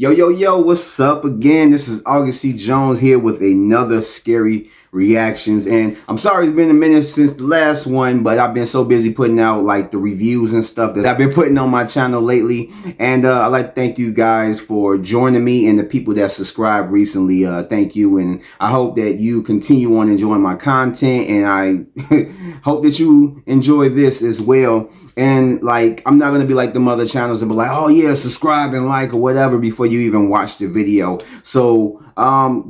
Yo, yo, yo, what's up again? This is August C. Jones here with another scary reactions. And I'm sorry it's been a minute since the last one, but I've been so busy putting out like the reviews and stuff that I've been putting on my channel lately. And I'd like to thank you guys for joining me and the people that subscribed recently. Thank you. And I hope that you continue on enjoying my content. And I hope that you enjoy this as well. And like, I'm not going to be like the other channels and be like, oh yeah, subscribe and like or whatever before you even watch the video. So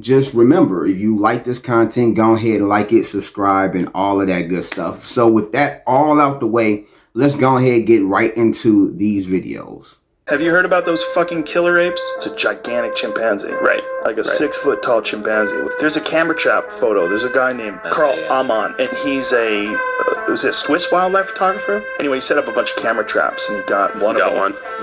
just remember, if you like this content, go ahead and like it, subscribe, and all of that good stuff. So with that all out the way, let's go ahead and get right into these videos. Have you heard about those fucking killer apes? It's a gigantic chimpanzee. Right. Like a 6 foot tall chimpanzee. There's a camera trap photo. There's a guy named Carl Amon, and he's a Swiss wildlife photographer? Anyway, he set up a bunch of camera traps, and he got one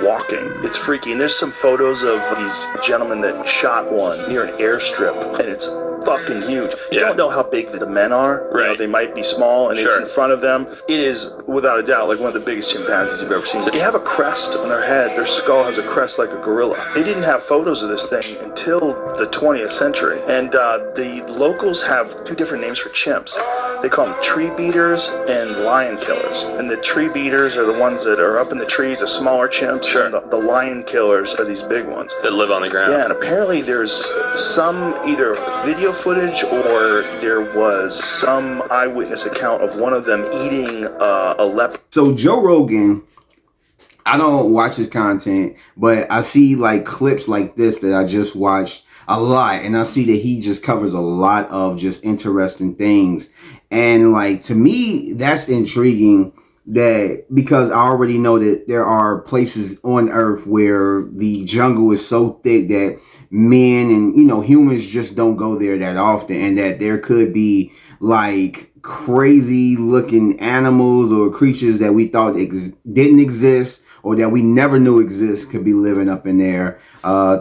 walking. It's freaky. And there's some photos of these gentlemen that shot one near an airstrip, and it's fucking huge. You don't know how big the men are. Right. You know, they might be small, and it's in front of them. It is, without a doubt, like one of the biggest chimpanzees you've ever seen. They have a crest on their head. Their skull has a crest like a gorilla. They didn't have photos of this thing until the 20th century. And the locals have two different names for chimps. They call them tree beaters and lion killers. And the tree beaters are the ones that are up in the trees, the smaller chimps. Sure. And the lion killers are these big ones that live on the ground. Yeah, and apparently there's some either video footage or there was some eyewitness account of one of them eating a leopard. So Joe Rogan, I don't watch his content, but I see like clips like this that I just watched a lot, and I see that he just covers a lot of just interesting things. And like, to me, that's intriguing, that because I already know that there are places on earth where the jungle is so thick that men and, you know, humans just don't go there that often, and that there could be like crazy looking animals or creatures that we thought didn't exist or that we never knew exist could be living up in there.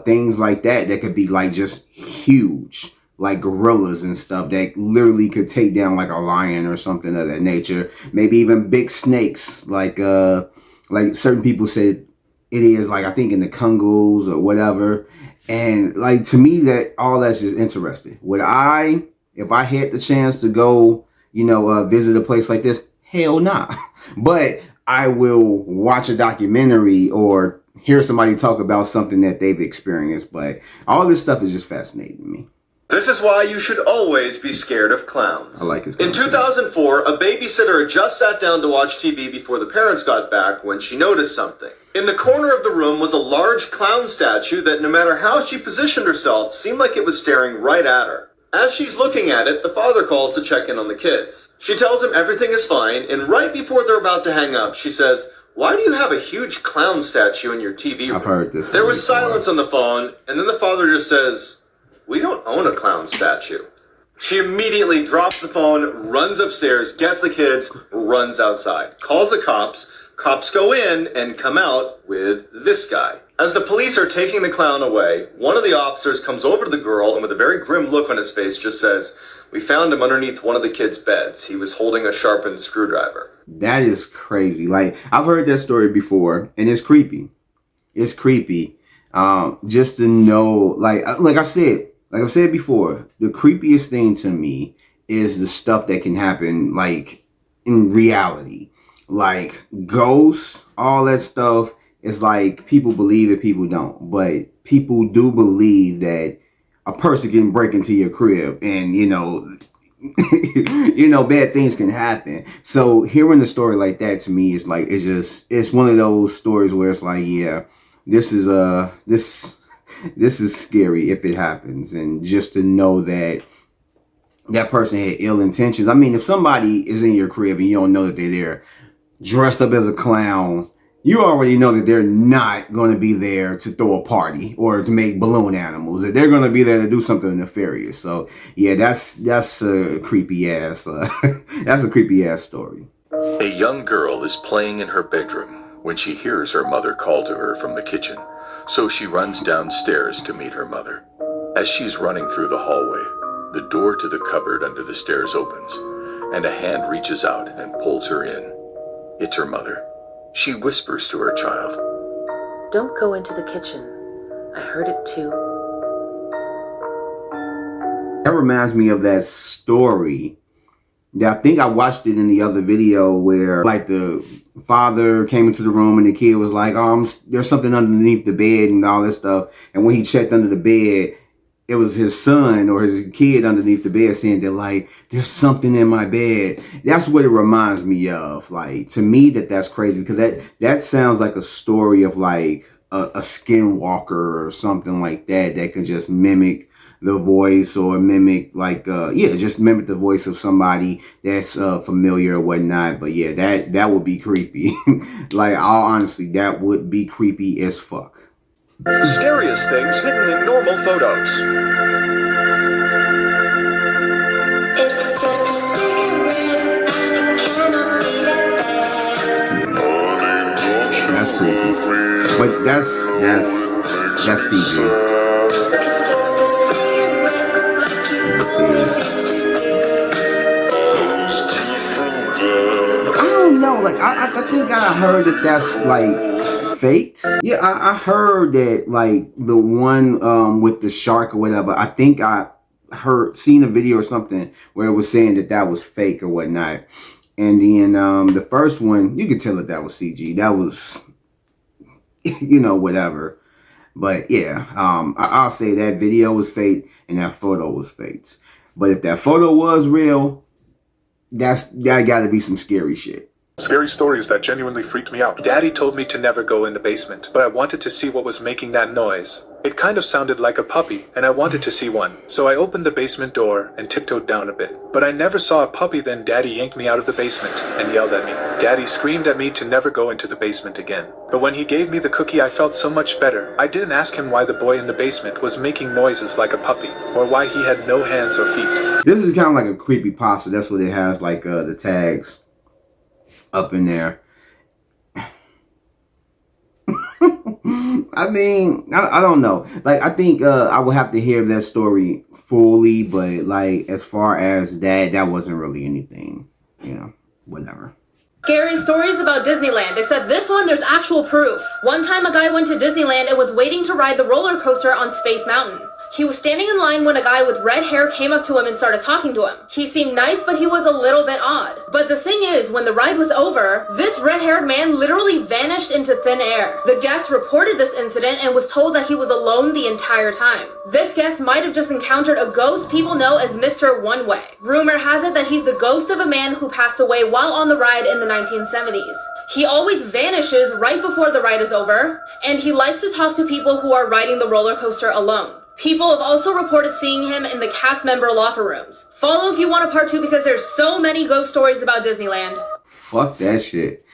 Things like that could be like just huge, like gorillas and stuff that literally could take down like a lion or something of that nature. Maybe even big snakes, like certain people said it is, like I think in the Congos or whatever. And like, to me, that all that's just interesting. If I had the chance to go, you know, visit a place like this, hell nah. But I will watch a documentary or hear somebody talk about something that they've experienced. But all this stuff is just fascinating to me. This is why you should always be scared of clowns. I like it. In 2004, a babysitter had just sat down to watch TV before the parents got back when she noticed something. In the corner of the room was a large clown statue that, no matter how she positioned herself, seemed like it was staring right at her. As she's looking at it, the father calls to check in on the kids. She tells him everything is fine, and right before they're about to hang up, she says, "Why do you have a huge clown statue in your TV room?" I've heard this. There was silence on the phone, and then the father just says, "We don't own a clown statue." She immediately drops the phone, runs upstairs, gets the kids, runs outside, calls the cops. Cops go in and come out with this guy. As the police are taking the clown away, one of the officers comes over to the girl and with a very grim look on his face just says, "We found him underneath one of the kids' beds. He was holding a sharpened screwdriver." That is crazy. Like, I've heard that story before, and it's creepy. It's creepy. Just to know, like I've said before, the creepiest thing to me is the stuff that can happen, like, in reality. Like, ghosts, all that stuff, is like, people believe it, people don't. But people do believe that a person can break into your crib and, you know, bad things can happen. So hearing a story like that, to me, is like, it's one of those stories where it's like, yeah, this is scary if it happens. And just to know that that person had ill intentions. I mean, if somebody is in your crib and you don't know that they're there dressed up as a clown, you already know that they're not going to be there to throw a party or to make balloon animals. That they're going to be there to do something nefarious. So yeah, that's a creepy ass that's a creepy ass story. A young girl is playing in her bedroom when she hears her mother call to her from the kitchen. So she runs downstairs to meet her mother. As she's running through the hallway, the door to the cupboard under the stairs opens, and a hand reaches out and pulls her in. It's her mother. She whispers to her child, "Don't go into the kitchen. I heard it too. That reminds me of that story. I think I watched it in the other video where like the father came into the room and the kid was like, there's something underneath the bed and all this stuff. And when he checked under the bed, it was his son or his kid underneath the bed saying that like, there's something in my bed. That's what it reminds me of. Like, to me, that's crazy because that sounds like a story of like a skinwalker or something like that could just mimic the voice or mimic like just mimic the voice of somebody that's familiar or whatnot. But yeah, that would be creepy. Like, all honestly, that would be creepy as fuck. Scariest things hidden in normal photos. It's just a cigarette and it cannot be that bad. That's creepy. But that's CG. It's just a cigarette like you always used to do. I don't know. Like, I think I heard that's like faked. Yeah, I heard that like the one with the shark or whatever. I think I seen a video or something where it was saying that was fake or whatnot. And then the first one, you could tell that was CG. That was, whatever. But yeah, I'll say that video was fake and that photo was fake. But if that photo was real, that got to be some scary shit. Scary stories that genuinely freaked me out. Daddy told me to never go in the basement, but I wanted to see what was making that noise. It kind of sounded like a puppy, and I wanted to see one. So I opened the basement door and tiptoed down a bit. But I never saw a puppy. Then Daddy yanked me out of the basement and yelled at me. Daddy screamed at me to never go into the basement again. But when he gave me the cookie, I felt so much better. I didn't ask him why the boy in the basement was making noises like a puppy, or why he had no hands or feet. This is kind of like a creepypasta. That's what it has, like the tags up in there. I mean, I don't know. Like, I think I would have to hear that story fully, but like as far as that wasn't really anything. Whatever. Scary stories about Disneyland, except this one there's actual proof. One time a guy went to Disneyland and was waiting to ride the roller coaster on Space Mountain. He was standing in line when a guy with red hair came up to him and started talking to him. He seemed nice, but he was a little bit odd. But the thing is, when the ride was over, this red-haired man literally vanished into thin air. The guest reported this incident and was told that he was alone the entire time. This guest might have just encountered a ghost people know as Mr. One Way. Rumor has it that he's the ghost of a man who passed away while on the ride in the 1970s. He always vanishes right before the ride is over, and he likes to talk to people who are riding the roller coaster alone. People have also reported seeing him in the cast member locker rooms. Follow if you want a part 2 because there's so many ghost stories about Disneyland. Fuck that shit.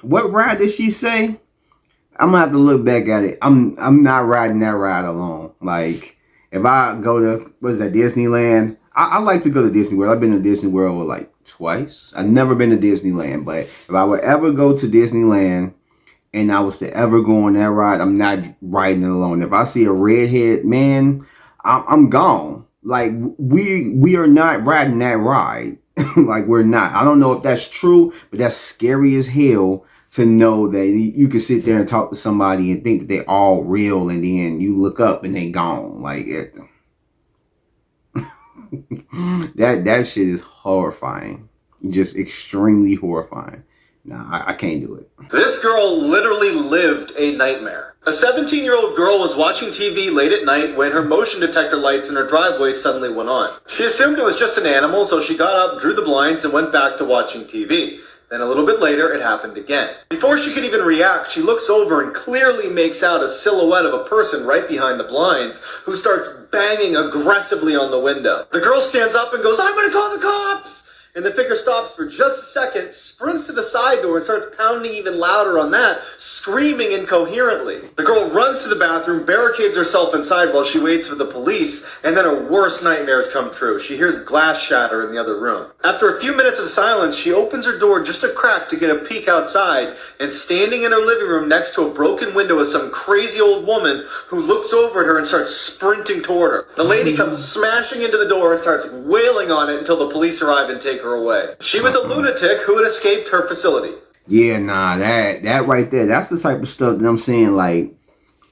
What ride did she say? I'm gonna have to look back at it. I'm not riding that ride alone. Like, if I go to, Disneyland? I like to go to Disney World. I've been to Disney World like twice. I've never been to Disneyland, but if I would ever go to Disneyland and I was to ever go on that ride, I'm not riding it alone. If I see a redhead man, I'm gone. Like, we are not riding that ride. Like, we're not. I don't know if that's true, but that's scary as hell to know that you can sit there and talk to somebody and think that they're all real, and then you look up and they gone. Like, that shit is horrifying. Just extremely horrifying. Nah, I can't do it. This girl literally lived a nightmare. A 17-year-old girl was watching TV late at night when her motion detector lights in her driveway suddenly went on. She assumed it was just an animal, so she got up, drew the blinds, and went back to watching TV. Then a little bit later, it happened again. Before she could even react, she looks over and clearly makes out a silhouette of a person right behind the blinds who starts banging aggressively on the window. The girl stands up and goes, "I'm gonna call the cops!" And the figure stops for just a second, sprints to the side door and starts pounding even louder on that, screaming incoherently. The girl runs to the bathroom, barricades herself inside while she waits for the police, and then her worst nightmares come true. She hears glass shatter in the other room. After a few minutes of silence, she opens her door just a crack to get a peek outside, and standing in her living room next to a broken window is some crazy old woman who looks over at her and starts sprinting toward her. The lady comes smashing into the door and starts wailing on it until the police arrive and take her away. She was a lunatic who had escaped her facility. Yeah, nah, that right there, that's the type of stuff that I'm saying, like,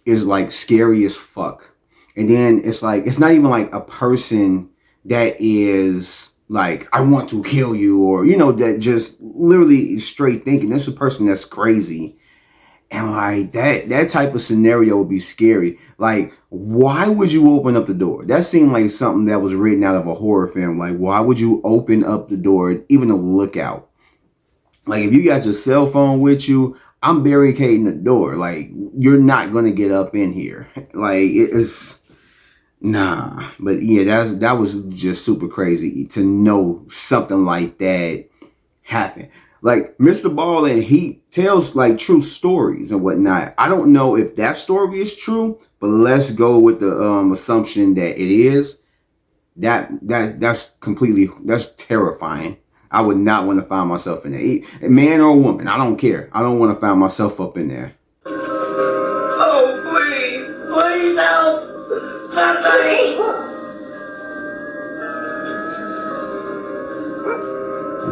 is like scary as fuck. And then it's like, it's not even like a person that is like, I want to kill you, or, you know, that just literally straight thinking. That's a person that's crazy. And like that type of scenario would be scary. Like, why would you open up the door? That seemed like something that was written out of a horror film. Like, why would you open up the door, even to look out? Like, if you got your cell phone with you, I'm barricading the door. Like, you're not gonna get up in here. Like, it's nah. But yeah, that was just super crazy to know something like that happened. Like, Mr. Ballin, he tells like true stories and whatnot. I don't know if that story is true, but let's go with the assumption that it is. That's terrifying. I would not want to find myself in there. Man or woman, I don't care. I don't want to find myself up in there. Oh, please help! Somebody!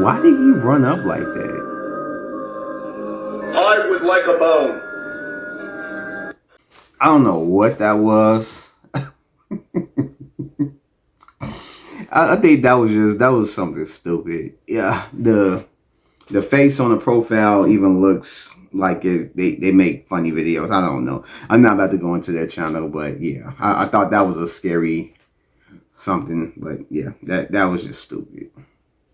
Why did he run up like that? I would like a bone. I don't know what that was. I think that was something stupid. Yeah, the face on the profile even looks like they make funny videos. I don't know. I'm not about to go into their channel, but yeah, I thought that was a scary something. But yeah, that was just stupid.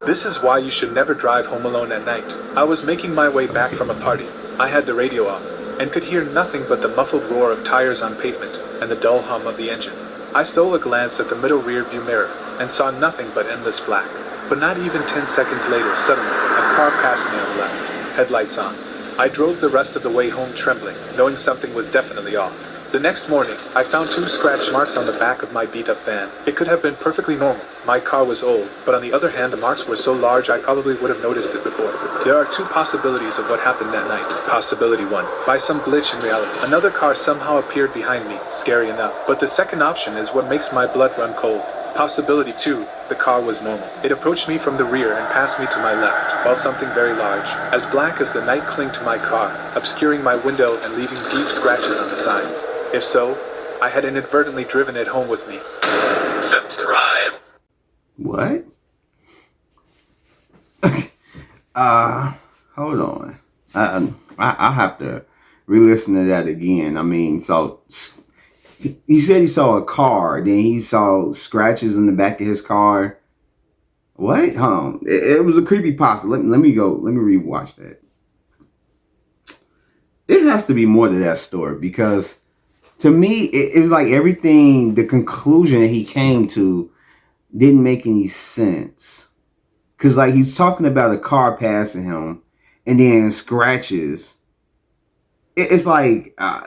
This is why you should never drive home alone at night. I was making my way back from a party. I had the radio on, and could hear nothing but the muffled roar of tires on pavement, and the dull hum of the engine. I stole a glance at the middle rear view mirror, and saw nothing but endless black. But not even 10 seconds later, suddenly, a car passed me on the left, headlights on. I drove the rest of the way home trembling, knowing something was definitely off. The next morning, I found 2 scratch marks on the back of my beat-up van. It could have been perfectly normal. My car was old, but on the other hand, the marks were so large I probably would have noticed it before. There are 2 possibilities of what happened that night. Possibility 1, by some glitch in reality, another car somehow appeared behind me, scary enough. But the second option is what makes my blood run cold. Possibility 2, the car was normal. It approached me from the rear and passed me to my left, while something very large, as black as the night, clinged to my car, obscuring my window and leaving deep scratches on the sides. If so, I had inadvertently driven it home with me. Subscribe. What? Hold on. I have to re-listen to that again. I mean, so he said he saw a car, then he saw scratches in the back of his car. What? Hold on. It was a creepypasta. Let me rewatch that. It has to be more to that story, because to me, it's like everything, the conclusion that he came to didn't make any sense. Because, like, he's talking about a car passing him and then scratches. It's like, am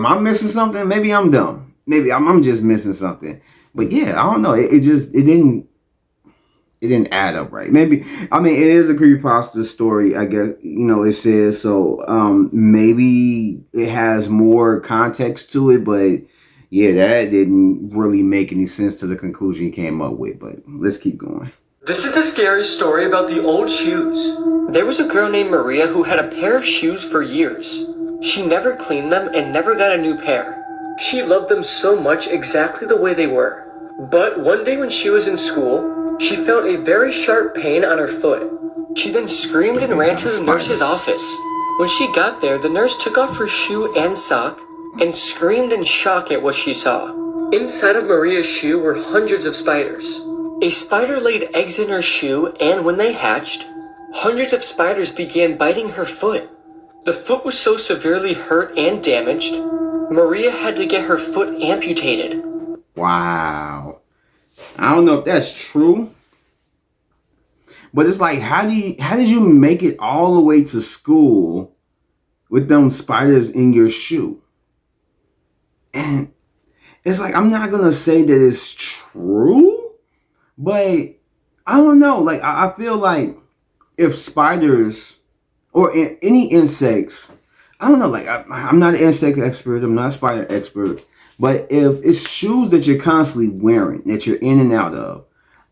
I missing something? Maybe I'm dumb. Maybe I'm just missing something. But yeah, I don't know. It didn't add up right. Maybe, I mean, it is a creepypasta story, I guess, you know, it says, so maybe it has more context to it, but yeah, that didn't really make any sense to the conclusion he came up with, but let's keep going. This is the scary story about the old shoes. There was a girl named Maria who had a pair of shoes for years. She never cleaned them and never got a new pair. She loved them so much, exactly the way they were. But one day when she was in school, she felt a very sharp pain on her foot. She then screamed and ran to the nurse's office. When she got there, the nurse took off her shoe and sock and screamed in shock at what she saw. Inside of Maria's shoe were hundreds of spiders. A spider laid eggs in her shoe, and when they hatched, hundreds of spiders began biting her foot. The foot was so severely hurt and damaged, Maria had to get her foot amputated. Wow. I don't know if that's true, but it's like, how did you make it all the way to school with them spiders in your shoe? And it's like, I'm not gonna say that it's true, but I don't know. Like, I feel like if spiders or any insects, I don't know. Like, I'm not an insect expert. I'm not a spider expert. But if it's shoes that you're constantly wearing, that you're in and out of,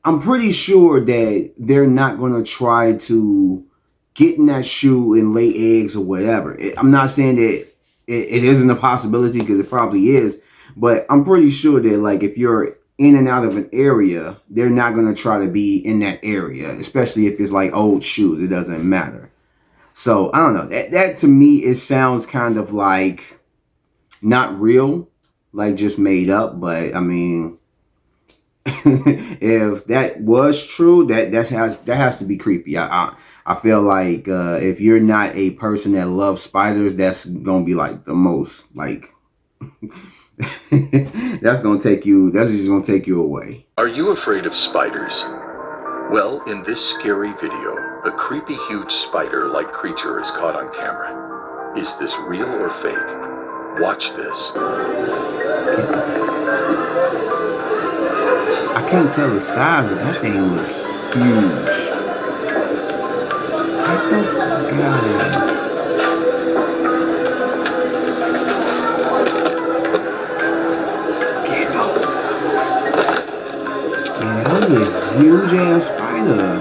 I'm pretty sure that they're not going to try to get in that shoe and lay eggs or whatever. I'm not saying that it isn't a possibility because it probably is. But I'm pretty sure that like if you're in and out of an area, they're not going to try to be in that area, especially if it's like old shoes. It doesn't matter. So I don't know. That to me, it sounds kind of like not real, like just made up. But I mean, if that was true, that has to be creepy. I feel like if you're not a person that loves spiders, that's gonna be like the most like that's just gonna take you away. Are you afraid of spiders? Well, in this scary video, a creepy huge spider-like creature is caught on camera. Is this real or fake? Watch this. I can't tell the size, but that thing looks huge. Get the fuck out of here. Yeah, that was a huge ass spider.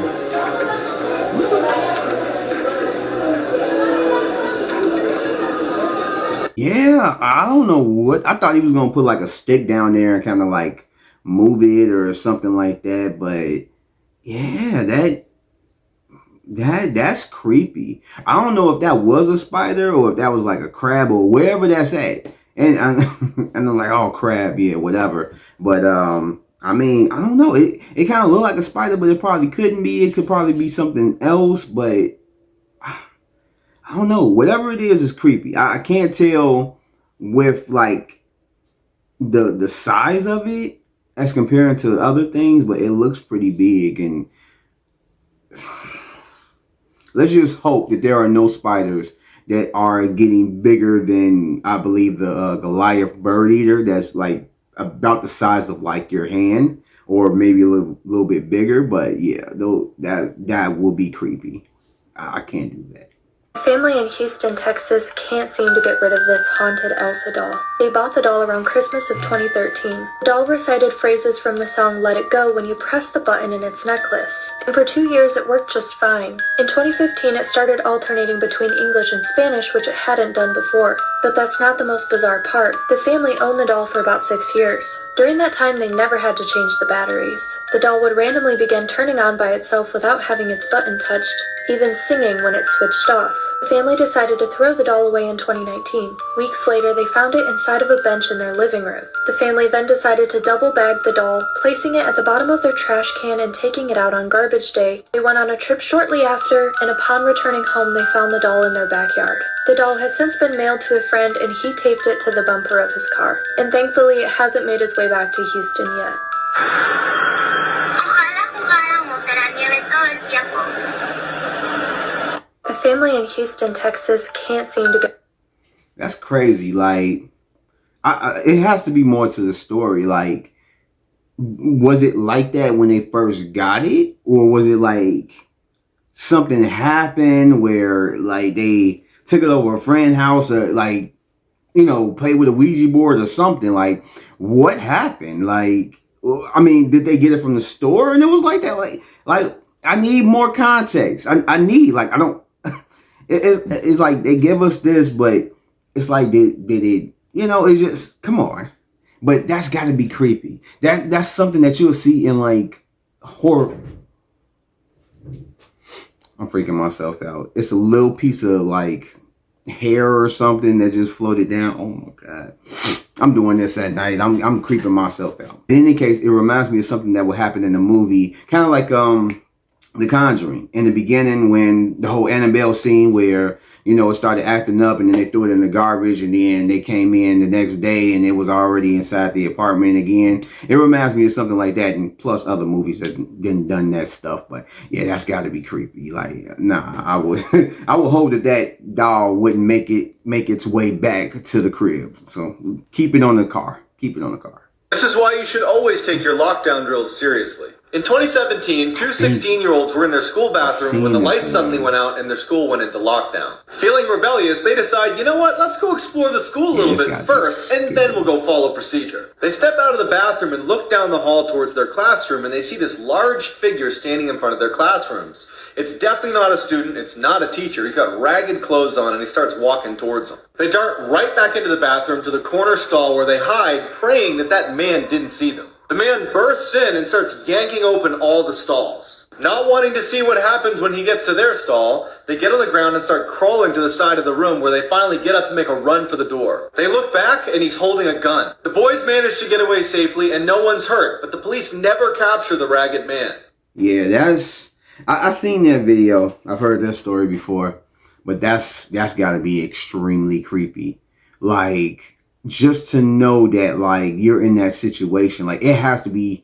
Yeah, I don't know what. I thought he was gonna put like a stick down there and kind of like move it or something like that, but yeah, that's creepy. I don't know if that was a spider or if that was like a crab or wherever that's at. And I'm like, oh, crab, yeah, whatever. But I mean, I don't know. It kind of looked like a spider, but it probably couldn't be. It could probably be something else, but I don't know. Whatever it is creepy. I can't tell with like the size of it as comparing to other things, but it looks pretty big. And let's just hope that there are no spiders that are getting bigger than, I believe, the Goliath bird eater, that's like about the size of like your hand, or maybe a little bit bigger. But yeah, though that will be creepy. I can't do that. A family in Houston, Texas can't seem to get rid of this haunted Elsa doll. They bought the doll around Christmas of 2013. The doll recited phrases from the song Let It Go when you press the button in its necklace. And for 2 years it worked just fine. In 2015 it started alternating between English and Spanish, which it hadn't done before. But that's not the most bizarre part. The family owned the doll for about 6 years. During that time they never had to change the batteries. The doll would randomly begin turning on by itself without having its button touched, even singing when it switched off. The family decided to throw the doll away in 2019. Weeks later, they found it inside of a bench in their living room. The family then decided to double bag the doll, placing it at the bottom of their trash can and taking it out on garbage day. They went on a trip shortly after, and upon returning home, they found the doll in their backyard. The doll has since been mailed to a friend, and he taped it to the bumper of his car. And thankfully, it hasn't made its way back to Houston yet. A family in Houston, Texas can't seem to get... That's crazy. Like, it has to be more to the story. Like, was it like that when they first got it? Or was it like something happened where like they took it over a friend's house or like, you know, played with a Ouija board or something? Like, what happened? Like, I mean, did they get it from the store and it was like that? Like I need more context. I need, like, I don't... It's like they give us this, but it's like did it, you know, it's just, come on. But that's got to be creepy. That's something that you'll see in like horror. I'm freaking myself out. It's a little piece of like hair or something that just floated down. Oh my God. I'm doing this at night. I'm creeping myself out. In any case, it reminds me of something that would happen in the movie. Kind of like The Conjuring, in the beginning, when the whole Annabelle scene where, you know, it started acting up and then they threw it in the garbage and then they came in the next day and it was already inside the apartment again. It reminds me of something like that, and plus other movies that done that stuff. But yeah, that's got to be creepy. Like, nah, I would hope that doll wouldn't make its way back to the crib. So keep it on the car. Keep it on the car. This is why you should always take your lockdown drills seriously. In 2017, two 16-year-olds were in their school bathroom when the lights suddenly went out and their school went into lockdown. Feeling rebellious, they decide, you know what, let's go explore the school a little bit first, and then we'll go follow procedure. They step out of the bathroom and look down the hall towards their classroom, and they see this large figure standing in front of their classrooms. It's definitely not a student, it's not a teacher. He's got ragged clothes on, and he starts walking towards them. They dart right back into the bathroom to the corner stall where they hide, praying that that man didn't see them. The man bursts in and starts yanking open all the stalls. Not wanting to see what happens when he gets to their stall, they get on the ground and start crawling to the side of the room where they finally get up and make a run for the door. They look back and he's holding a gun. The boys manage to get away safely and no one's hurt, but the police never capture the ragged man. Yeah, that's... I've seen that video. I've heard that story before. But that's got to be extremely creepy. Like... just to know that, like, you're in that situation, like, it has to be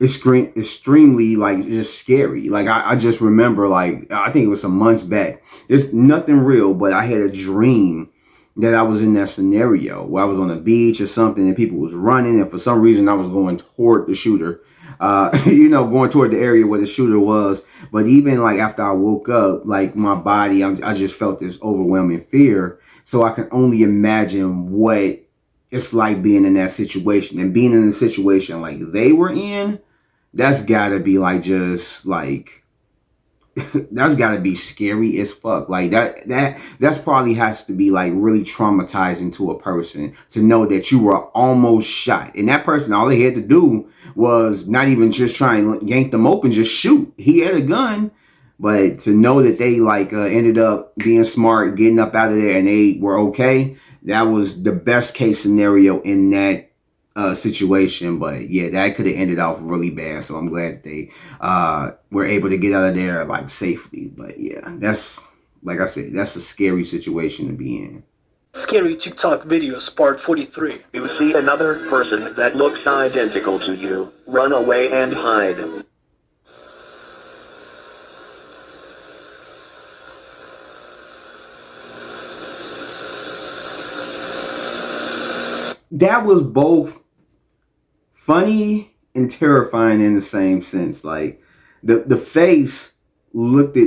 extremely, like, just scary. Like, I just remember, like, I think it was some months back. It's nothing real, but I had a dream that I was in that scenario where I was on the beach or something and people was running, and for some reason I was going toward the shooter. Going toward the area where the shooter was. But even, like, after I woke up, like, my body, I just felt this overwhelming fear. So I can only imagine what it's like being in that situation, and being in a situation like they were in, that's gotta be like, just like, that's gotta be scary as fuck. Like that's probably has to be like really traumatizing to a person to know that you were almost shot. And that person, all they had to do was not even just try and yank them open, just shoot. He had a gun. But to know that they like ended up being smart, getting up out of there, and they were okay, that was the best case scenario in that situation. But yeah, that could have ended off really bad. So I'm glad they were able to get out of there like safely. But yeah, that's, like I said, that's a scary situation to be in. Scary TikTok videos part 43. You see another person that looks identical to you. Run away and hide. That was both funny and terrifying in the same sense. Like, the face looked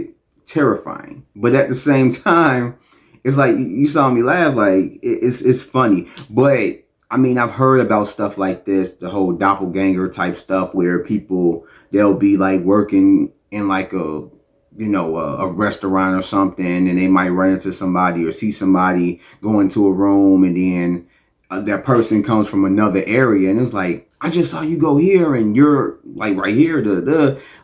terrifying, but at the same time, it's like you saw me laugh. Like, it's funny. But I mean, I've heard about stuff like this, the whole doppelganger type stuff, where people, they'll be like working in like a restaurant or something, and they might run into somebody or see somebody go into a room, and then that person comes from another area, and it's like, I just saw you go here and you're like right here.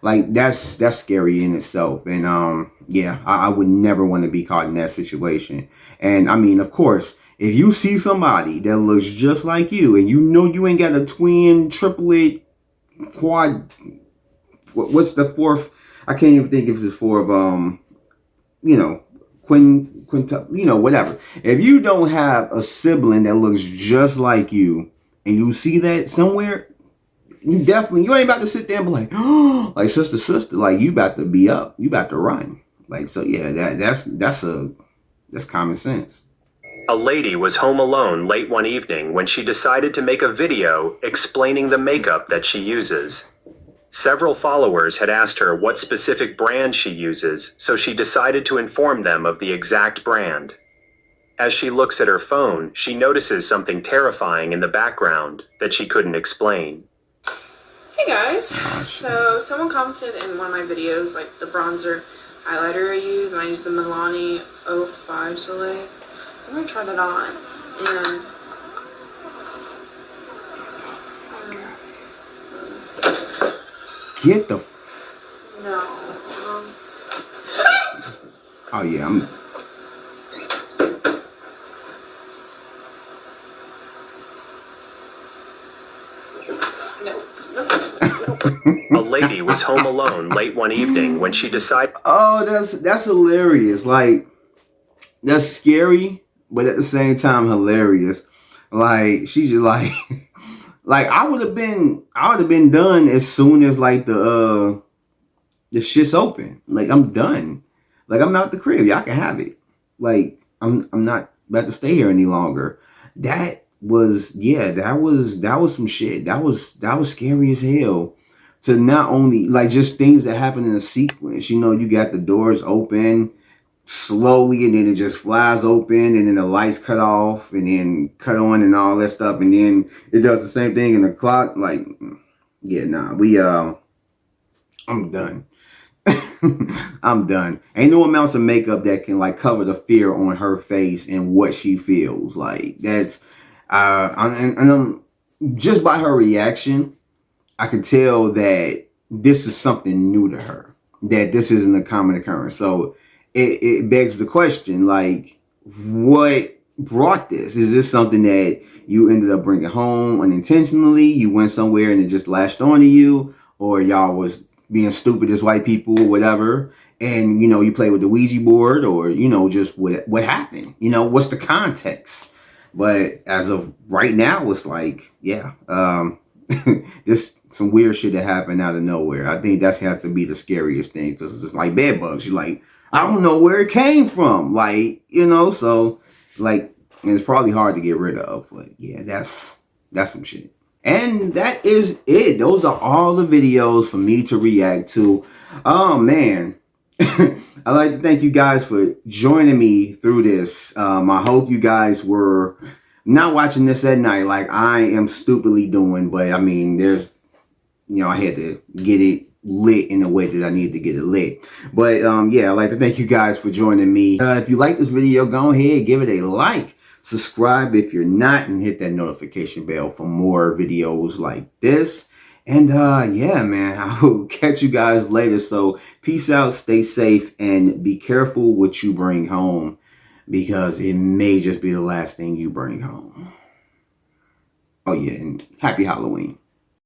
Like, that's scary in itself. And yeah, I would never want to be caught in that situation. And I mean, of course, if you see somebody that looks just like you, and you know you ain't got a twin, triplet, quad, what's the fourth? I can't even think if it's four of whatever. If you don't have a sibling that looks just like you, and you see that somewhere, you ain't about to sit there and be like, oh, like sister, like you about to be up, you about to run. Like, so yeah, that's common sense. A lady was home alone late one evening when she decided to make a video explaining the makeup that she uses. Several followers had asked her what specific brand she uses, so she decided to inform them of the exact brand. As she looks at her phone, she notices something terrifying in the background that she couldn't explain. Hey guys, so someone commented in one of my videos, like the bronzer highlighter I use, and I use the Milani 05 Soleil. So I'm gonna try that on, and get the. No. Oh yeah, I'm. A lady was home alone late one evening when she decided. Oh, that's hilarious. Like, that's scary, but at the same time hilarious. Like, she just like, like I would have been done as soon as like the shit's open. Like, I'm done. Like, I'm out the crib. Y'all can have it. Like, I'm not about to stay here any longer. That was some shit. That was scary as hell. to not only like just things that happen in a sequence. You know, you got the doors open slowly and then it just flies open and then the lights cut off and then cut on and all that stuff, and then it does the same thing in the clock. Like, yeah, nah, I'm done. I'm done. Ain't no amounts of makeup that can like cover the fear on her face and what she feels. Like, that's just by her reaction, I could tell that this is something new to her, that this isn't a common occurrence. So it begs the question, like, what brought this? Is this something that you ended up bringing home unintentionally? You went somewhere and it just latched onto you? Or y'all was being stupid as white people or whatever, and, you know, you play with the Ouija board, or, you know, just what happened? You know, what's the context? But as of right now, it's like, yeah, there's some weird shit that happened out of nowhere. I think that has to be the scariest thing, because it's like bed bugs. You're like, I don't know where it came from. Like, you know, so like, and it's probably hard to get rid of. But yeah, that's some shit. And that is it. Those are all the videos for me to react to. Oh man. I'd like to thank you guys for joining me through this. I hope you guys were not watching this at night like I am stupidly doing. But I mean, there's, you know, I had to get it lit in the way that I needed to get it lit. But yeah, I'd like to thank you guys for joining me. If you like this video, go ahead, give it a like, subscribe if you're not, and hit that notification bell for more videos like this. And yeah, man, I will catch you guys later. So peace out, stay safe, and be careful what you bring home, because it may just be the last thing you bring home. Oh yeah, and happy Halloween.